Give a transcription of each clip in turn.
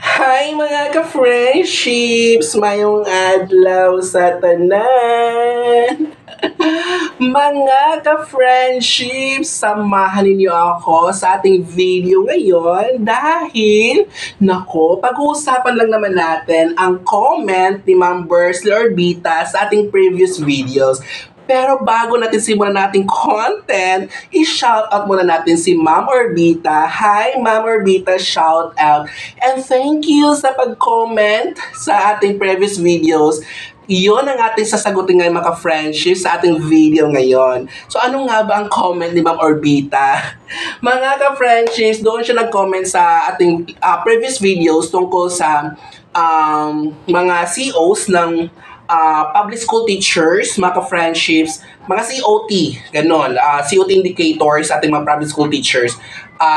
Hi mga ka-friendships! Mayong adlaw sa tanan! Mga ka-friendships, samahan ninyo ako sa ating video ngayon dahil, nako, pag-uusapan lang naman natin ang comment ni Ma'am Bursley Orbita sa ating previous videos. Pero bago natin simulan nating content, i-shoutout muna natin si Ma'am Orbita. Hi, Ma'am Orbita, shout out. And thank you sa pag-comment sa ating previous videos. Iyon ang ating sasagutin ngayon mga friendships sa ating video ngayon. So ano nga ba ang comment ni Ma'am Orbita? Mga ka-friendships, doon siya nag-comment sa ating previous videos tungkol sa mga COs ng public school teachers, mga ka-friendships, mga COT, ganon, COT indicators sa ating mga public school teachers.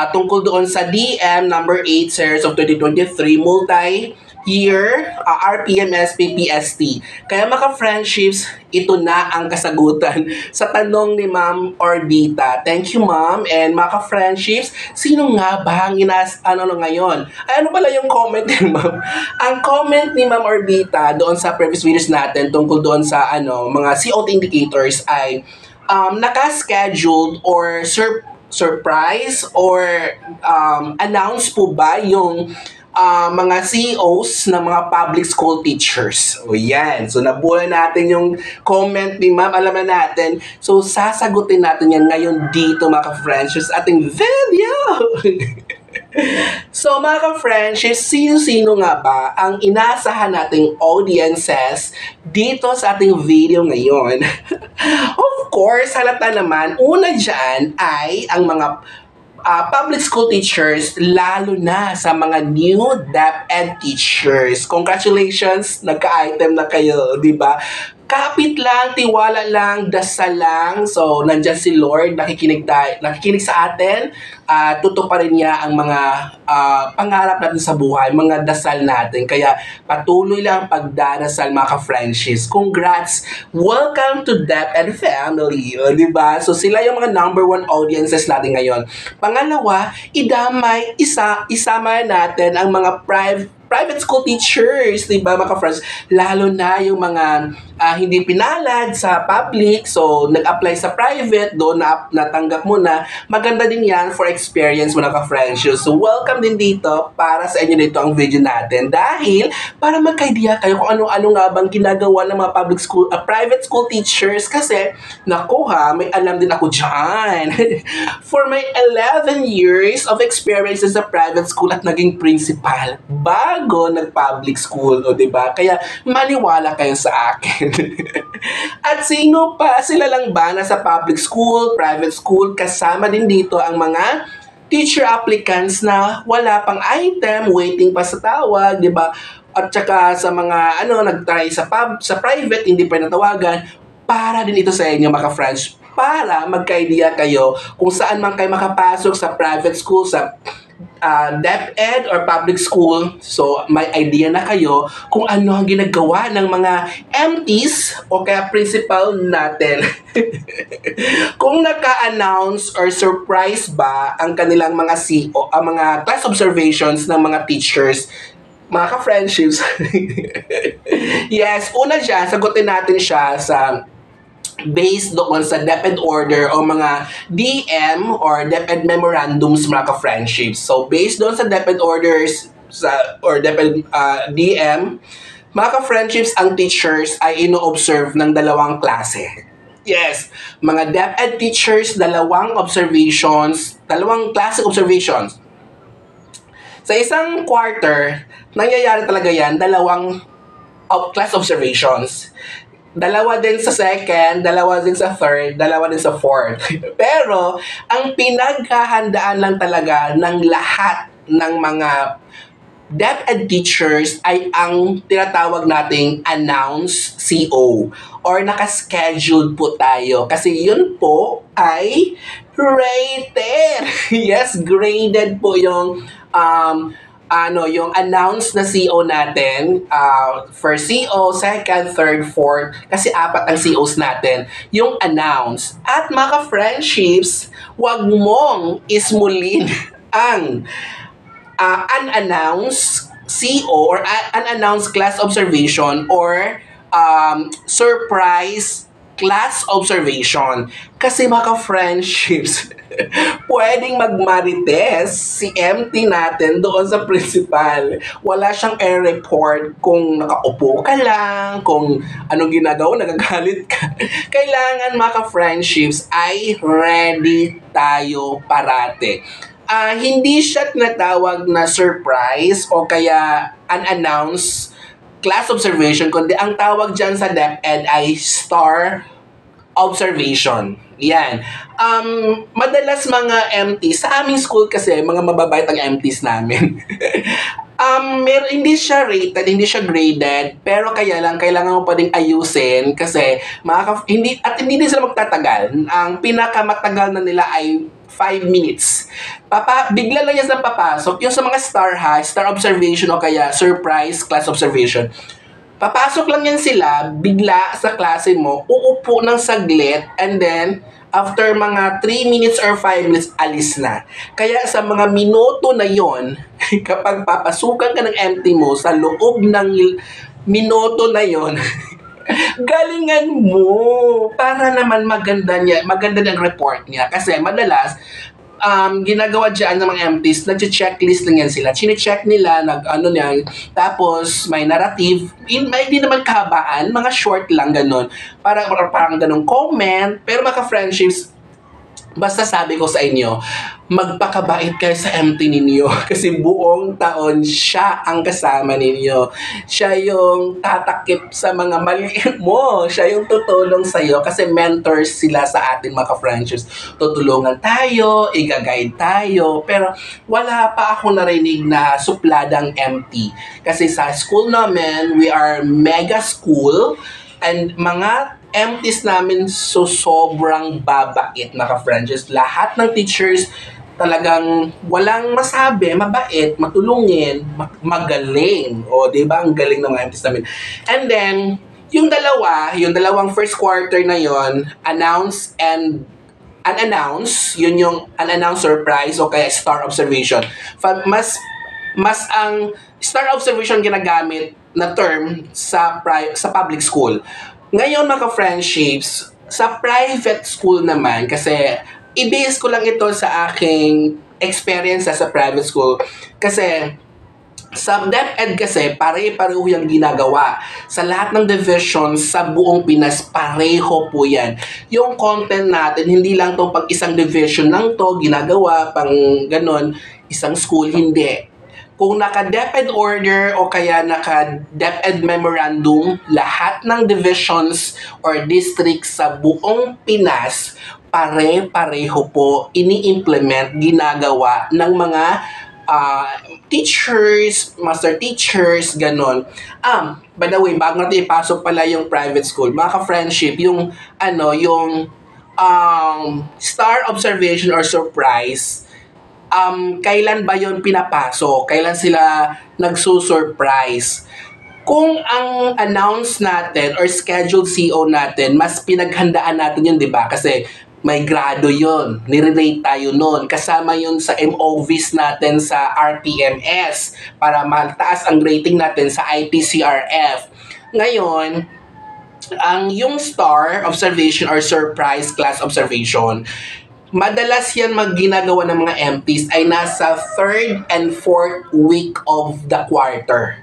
Tungkol doon sa DM number 8 series of 2023, multi-year RPMS PPST. Kaya mga friendships, ito na ang kasagutan sa tanong ni Ma'am Orbita. Thank you, Ma'am. And mga friendships, sino nga ba ang ngayon? Ay, ano pala yung comment ni Ma'am? Ang comment ni Ma'am Orbita doon sa previous videos natin tungkol doon sa mga COT indicators ay naka-scheduled or surprise or announce po ba yung mga CEOs ng mga public school teachers. O yan. So, nabuhay natin yung comment ni Ma'am. Alaman natin. So, sasagutin natin yan ngayon dito, mga ka-friendships, ating video. So, mga ka-friendships, sino-sino nga ba ang inaasahan nating audiences dito sa ating video ngayon? Of course, halata naman, una dyan ay ang mga public school teachers, lalo na sa mga new DepEd teachers. Congratulations, nagka-item na kayo, di ba? Kapit lang, tiwala lang, dasal lang. So, nandyan si Lord, nakikinig sa atin. Tutuparin niya ang mga pangarap natin sa buhay, mga dasal natin. Kaya patuloy lang pagdarasal, mga ka-friendships. Congrats! Welcome to DepEd family. O, diba? So sila yung mga number 1 audiences natin ngayon. Pangalawa, isama natin ang mga private school teachers, diba mga friends? Lalo na yung mga hindi pinalad sa public, so nag-apply sa private, doon natanggap mo na. Maganda din yan for experience mga ka-friendships. So welcome din dito para sa inyo dito ang video natin dahil para magka-idea kayo kung ano-ano nga bang ginagawa ng mga private school teachers kasi naku may alam din ako dyan. For my 11 years of experience sa private school at naging principal bago nag-public school, o diba? Kaya maniwala kayo sa akin. At sino pa? Sila lang ba nasa public school, private school? Kasama din dito ang mga teacher applicants na wala pang item, waiting pa sa tawag, di ba? At saka sa mga nag-try sa private, hindi pa natawagan, para din ito sa inyo mga friends, para magka-idea kayo kung saan man kayo makapasok sa private school, sa DepEd or public school. So, may idea na kayo kung ano ang ginagawa ng mga MTs o kaya principal natin. Kung naka-announce or surprise ba ang kanilang mga CO, ang mga class observations ng mga teachers, mga ka-friendships. Yes, una dyan, sagutin natin siya sa based doon sa DepEd order o mga DM or DepEd memorandums, mga ka-friendships. So, based doon sa DepEd orders or DepEd DM, mga ka-friendships, ang teachers ay ino-observe ng dalawang klase. Yes, mga DepEd teachers, dalawang klase observations. Sa isang quarter, nangyayari talaga yan, dalawang class observations. Dalawa din sa second, dalawa din sa third, dalawa din sa fourth. Pero, ang pinaghahandaan lang talaga ng lahat ng mga DepEd teachers ay ang tinatawag nating announce CO or naka-scheduled po tayo. Kasi yun po ay rated. Yes, graded po yung yung announce na CO natin, first CO, second, third, fourth, kasi 4 ang COs natin, yung announce. At mga friendships, wag mong ismulin ang unannounced CO or unannounced class observation or surprise class observation. Kasi mga friendships, pwedeng magmarites si MT natin doon sa principal. Wala siyang report kung nakaupo ka lang, kung anong ginagawa, nagagalit ka. Kailangan mga friendships ay ready tayo parate. Hindi siya tinatawag na surprise o kaya unannounced class observation, kundi ang tawag dyan sa DepEd ay star observation. Yan. Madalas mga MTs, sa aming school kasi, mga mababait ang MTs namin. Hindi siya rated, hindi siya graded, pero kaya lang, kailangan mo pa ding ayusin kasi hindi din sila magtatagal. Ang pinakamatagal na nila ay 5 minutes. Bigla lang yan sa papasok. Yung sa mga star observation o kaya surprise class observation, papasok lang yan sila, bigla sa klase mo, uupo ng saglit, and then, after mga 3 minutes or 5 minutes, alis na. Kaya sa mga minuto na yon, kapag papasukan ka ng MT mo sa loob ng minuto na yon, galingan mo para naman maganda ang report niya. Kasi madalas, ginagawa dyan ng mga MTs, nag-checklist lang yan sila. Chine-check nila, tapos may narrative, may di naman kahabaan, mga short lang ganun. Parang ganun comment, pero mga friendships, basta sabi ko sa inyo, magpakabait kayo sa MT ninyo kasi buong taon siya ang kasama ninyo. Siya yung tatakip sa mga mali mo. Siya yung tutulong sa'yo kasi mentors sila sa atin mga friendships. Tutulungan tayo, i-guide tayo, pero wala pa ako narinig na supladang MT. Kasi sa school namin, we are mega school and mga MTs namin sobrang babait na ka-friendships. Lahat ng teachers talagang walang masabi, mabait, matulungin, magaling. O, di ba? Ang galing ng mga MTs namin. And then, yung dalawang first quarter na yon, announce and unannounced, yun yung unannounced surprise o kaya star observation. Mas ang star observation ginagamit na term sa public school. Ngayon mga friendships, sa private school naman, kasi i-base ko lang ito sa aking experience sa private school. Kasi sa DepEd kasi, pare-pareho yung ginagawa. Sa lahat ng divisions sa buong Pinas, pareho po yan. Yung content natin, hindi lang to pag isang division lang to ginagawa, pang ganon, isang school, hindi. Kung naka-DepEd order o kaya naka-DepEd memorandum, lahat ng divisions or districts sa buong Pinas, pare-pareho po ini-implement, ginagawa ng mga teachers, master teachers, ganon. By the way, bago natin ipasok pala yung private school, mga ka-friendship, yung star observation or surprise, kailan ba yon pinapasok? Kailan sila nagsusurprise? Kung ang announce natin or scheduled CO natin, mas pinaghandaan natin yun, di ba? Kasi may grado yun. Nire-rate tayo nun. Kasama yun sa MOVs natin sa RTMS para mataas ang rating natin sa ITCRF. Ngayon, yung star observation or surprise class observation, madalas yan ginagawa ng mga MTs ay nasa 3rd and 4th week of the quarter.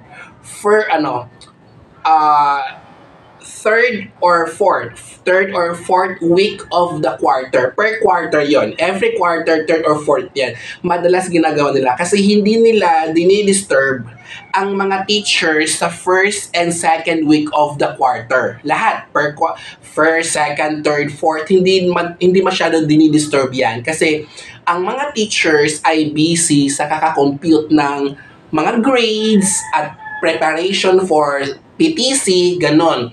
Third or fourth week of the quarter. Per quarter yon. Every quarter, 3rd or 4th yan. Madalas ginagawa nila kasi hindi nila dinidisturb ang mga teachers sa 1st and 2nd week of the quarter. Lahat. First, 2nd, 3rd, 4th, hindi masyado dinidisturb yan. Kasi ang mga teachers ay busy sa kakakompute ng mga grades at preparation for PTC, ganon.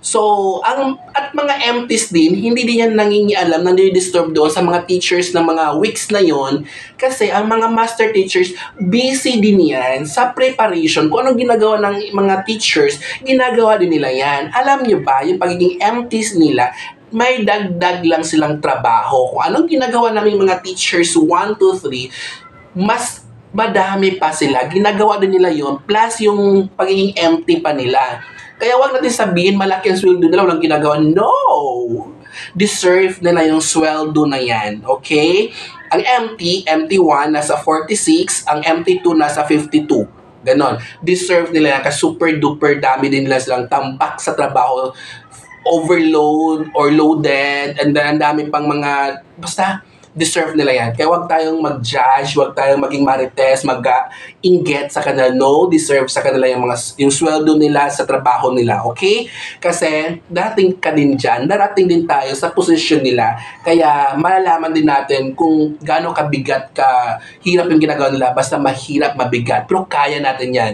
So, at mga MTs din, hindi din yan nangingialam, nandidisturb doon sa mga teachers ng mga weeks na yon kasi ang mga master teachers, busy din yan sa preparation. Kung anong ginagawa ng mga teachers, ginagawa din nila yan. Alam nyo ba, yung pagiging MTs nila, may dagdag lang silang trabaho. Kung anong ginagawa namin mga teachers 1, 2, 3, mas madami pa sila. Ginagawa din nila yon plus yung pagiging empty pa nila. Kaya wag natin sabihin malaki ang sweldo nila, walang ginagawa. No! Deserve nila yung sweldo na yan. Okay? Ang MT1 nasa 46, ang MT2 nasa 52. Ganon. Deserve nila yan kasi super duper dami din nila silang tambak sa trabaho, overload or loaded, and then ang dami pang mga, basta deserve nila yan. Kaya wag tayong mag-judge, wag tayong maging marites, mag-inget sa kanila. No, deserve sa kanila yung sweldo nila sa trabaho nila. Okay? Kasi darating ka din dyan, darating din tayo sa posisyon nila. Kaya malalaman din natin kung gaano kabigat ka, hirap yung ginagawa nila, basta mahirap, mabigat. Pero kaya natin yan.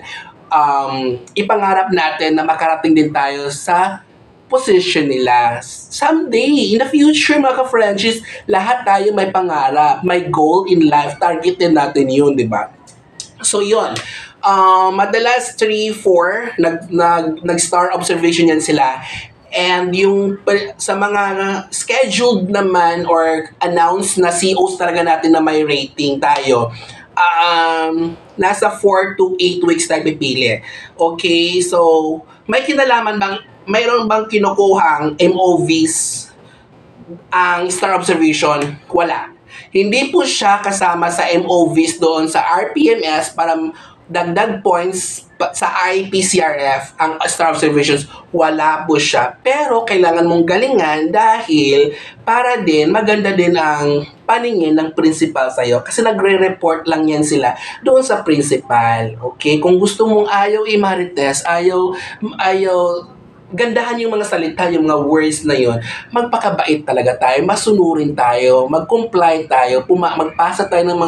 Ipangarap natin na makarating din tayo sa position nila. Someday, in the future, mga ka-Frenchies, lahat tayo may pangarap, may goal in life, targetin natin yun, di ba? So, yun. Madalas 3-4, nag-star observation yan sila. And yung sa mga scheduled naman or announced na COs talaga natin na may rating tayo, nasa 4 to 8 weeks tayo pipili. Okay, so may kinalaman bang, mayroon bang kinukuhang MOVs ang star observation? Wala. Hindi po siya kasama sa MOVs doon sa RPMS para dagdag points sa IPCRF ang star observations. Wala po siya. Pero kailangan mong galingan dahil para din maganda din ang paningin ng principal sa'yo. Kasi nagre-report lang yan sila doon sa principal. Okay? Kung gusto mong ayaw i-marites, ayaw gandahan yung mga salita, yung mga words na yon, magpakabait talaga tayo, masunurin tayo, mag-comply tayo, magpasa tayo ng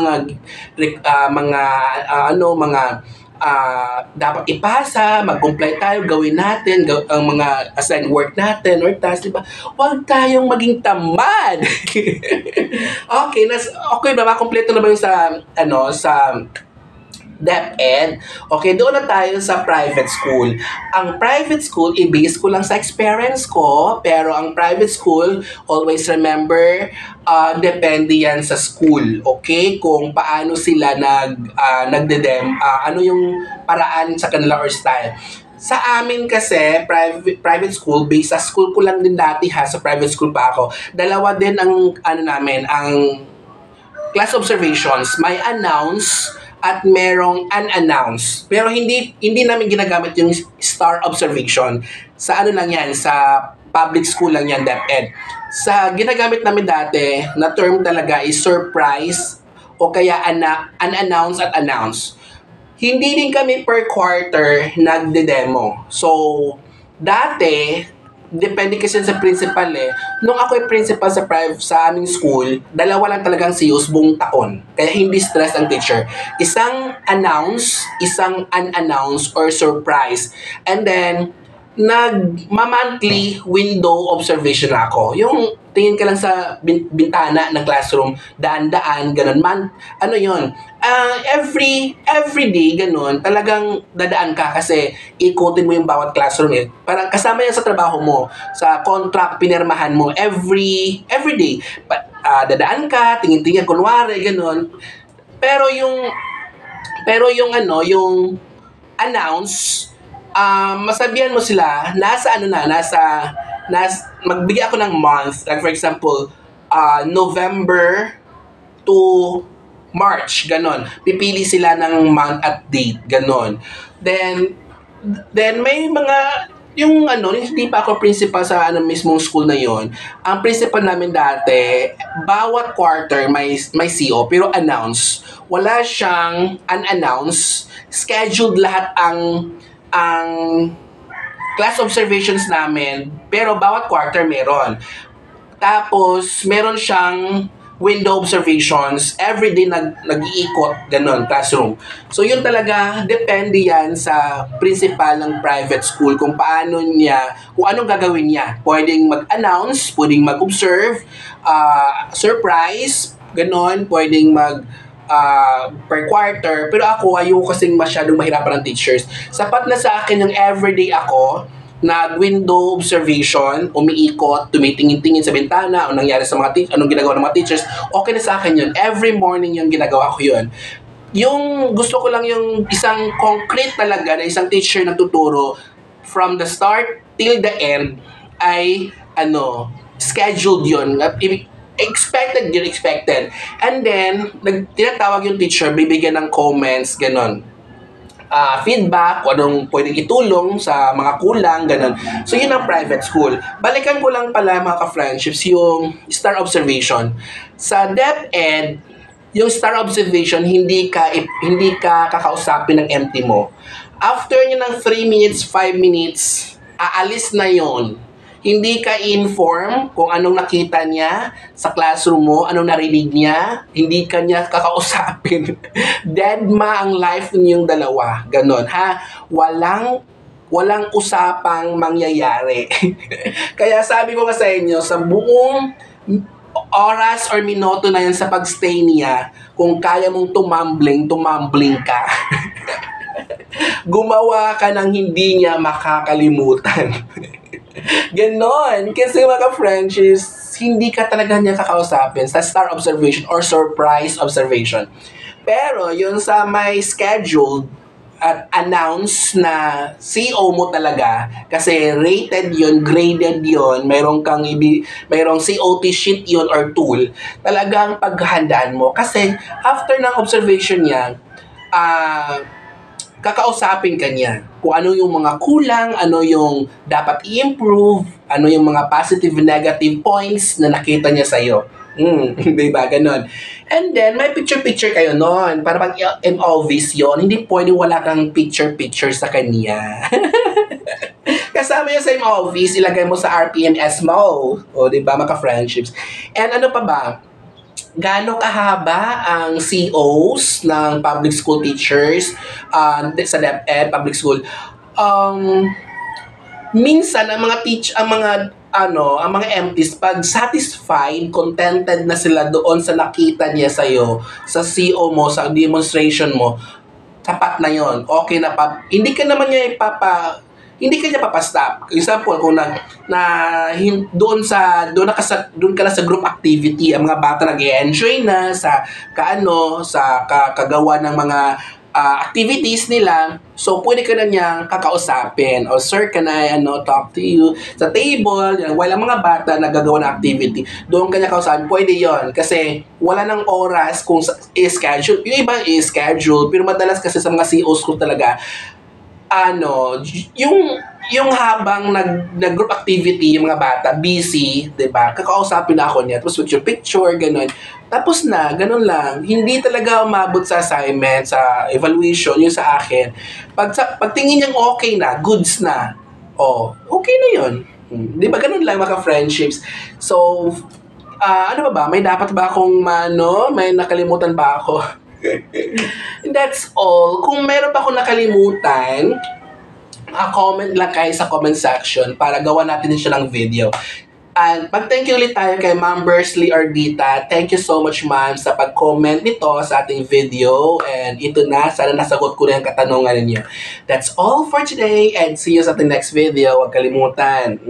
dapat ipasa, mag-comply tayo, gawin natin ang mga assigned work natin or task, diba? Huwag tayong maging tamad. Okay, okay ba? Makompleto na ba yung sa DepEd? Okay, doon na tayo sa private school. Ang private school, i-base ko lang sa experience ko, pero ang private school, always remember, depende yan sa school. Okay? Kung paano sila ano yung paraan sa kanila or style. Sa amin kasi, private school, based sa school ko lang din dati sa private school pa ako. Dalawa din ang, ang class observations. May announce at merong unannounced. Pero hindi namin ginagamit yung star observation. Sa lang yan, sa public school lang yan, DepEd. Sa ginagamit namin dati, na term talaga is surprise o kaya unannounced at announced. Hindi din kami per quarter nagde-demo. So, dati, depende kasi sa principal Nung ako ay principal sa aming school, dalawa lang talagang CEOs buong taon. Kaya hindi stress ang teacher. Isang announce, isang unannounced or surprise. And then, nag-monthly window observation ako. Yung tingin ka lang sa bintana ng classroom, daan-daan, ganun. Every day, ganun, talagang dadaan ka kasi ikutin mo yung bawat classroom Parang kasama yan sa trabaho mo, sa contract, pinirmahan mo, every day. Dadaan ka, tingin-tingin, kunwari, ganun. Pero yung announce, masabihan mo sila, magbigay ako ng month, like for example, November to March, ganon. Pipili sila ng month at date, ganon. Then may mga, hindi pa ako principal sa mismong school na yon. Ang principal namin dati, bawat quarter may CO, pero announce. Wala siyang unannounced, scheduled lahat ang class observations namin, pero bawat quarter meron. Tapos, meron siyang window observations, everyday nag-iikot, ganon, classroom. So, yun talaga, depende yan sa principal ng private school, kung anong gagawin niya. Pwedeng mag-announce, pwedeng mag-observe, surprise, ganon, pwedeng per quarter. Pero ako, ayoko kasing masyadong mahirapan ng teachers. Sapat na sa akin yung everyday ako, nag-window observation, umiikot, tumitingin-tingin sa bintana, anong nangyari sa anong ginagawa ng mga teachers, okay na sa akin yun. Every morning yung ginagawa ko yun. yung gusto ko lang yung isang concrete talaga na isang teacher na tuturo from the start till the end ay scheduled yun. Expected. And then, tinatawag yung teacher, bibigyan ng comments, ganon. Feedback, kung anong pwedeng itulong sa mga kulang, ganon. So, yun ang private school. Balikan ko lang pala mga ka-friendships, yung star observation. Sa DepEd, yung star observation, hindi ka kakausapin ng MT mo. After nyo ng 3 minutes, 5 minutes, aalis na yon. Hindi ka inform kung anong nakita niya sa classroom mo, anong narinig niya, hindi ka niya kakausapin. Deadma ang life ninyong dalawa. Ganon, ha? Walang usapang mangyayari. Kaya sabi ko nga sa inyo, sa buong oras or minuto na yan sa pagstay niya, kung kaya mong tumambling ka. Gumawa ka ng hindi niya makakalimutan. Ganon. Kasi mga friendships, hindi ka talaga niya kakausapin sa star observation or surprise observation. Pero yun sa may scheduled at announce na CO mo talaga kasi rated yun, graded yun, mayroong COT sheet yun or tool, talagang paghandaan mo. Kasi after ng observation niya, kakausapin ka niya kung ano yung mga kulang, ano yung dapat i-improve, ano yung mga positive negative points na nakita niya sa'yo. Diba? Ganon. And then, may picture-picture kayo nun. Para pag in-office yun, hindi pwedeng wala kang picture-picture sa kanya. Kasama yun sa office, ilagay mo sa RPMS mo. O, diba? Maka-friendships. And ano pa ba? Gaano kahaba ang COs ng public school teachers sa DepEd public school? Minsan ang mga MTs pag satisfied, contented na sila doon sa nakita niya sa iyo, sa CO mo, sa demonstration mo, tapat na 'yon. Okay na pa. Hindi ka niya papastop. Example, kung doon ka na sa group activity, ang mga bata nag-enjoy na sa kagawa ng mga activities nila, so pwede ka na niyang kakausapin. O sir, can I talk to you sa table? While ang mga bata nagagawa ng activity, doon ka niya kausapin. Pwede yon kasi wala nang oras kung i-schedule. Yung iba i-schedule, pero madalas kasi sa mga COs ko talaga, yung habang nag-group activity, yung mga bata, busy, diba? Kakausapin na ako niya, tapos picture, ganun. Tapos na, ganun lang. Hindi talaga umabot sa assignment, sa evaluation, yung sa akin. Pag tingin niyang okay na, goods na, okay na yun. Diba? Ganun lang, mga friendships. So, ano ba? May dapat ba akong may nakalimutan ba ako? That's all. Kung meron pa akong nakalimutan, comment lang kayo sa comment section para gawa natin siya ng video. And mag-thank you ulit tayo kay Ma'am Bursley Ardita. Thank you so much, ma'am, sa pag-comment nito sa ating video. And ito na, sana nasagot ko na yung katanungan ninyo. That's all for today and see you sa ating next video. Huwag kalimutan.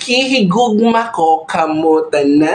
Kihigugma ko kamutanan.